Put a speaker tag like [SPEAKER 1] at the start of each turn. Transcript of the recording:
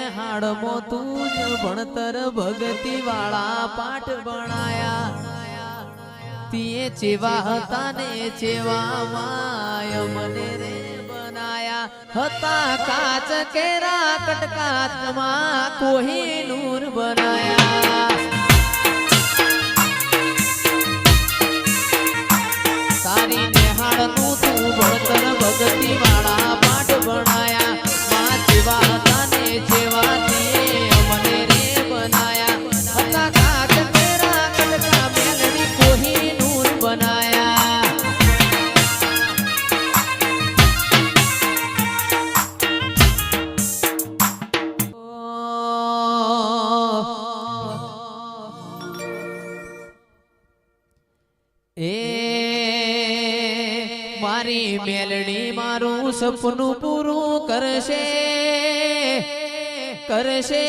[SPEAKER 1] નેહાળમો તું જ ભણતર ભગતી વાળા પાઠ ભણાયા તીએ ચેવા હતા ને ચેવા માય મને રે બનાયા હતા કાચ કેરા કટકાતમાં કોહિનૂર બનાયા તારી નેહાળનું તું ભણતર ભગતી વાળા પાઠ ભણાયા માં જેવા હતા ને જેવા તે મને રે બનાયા હતા કાચ કેરા કટકા મેલડી કોહિનૂર બનાયા મારી મેલડી મારું સપનું પૂરું કરશે કરશે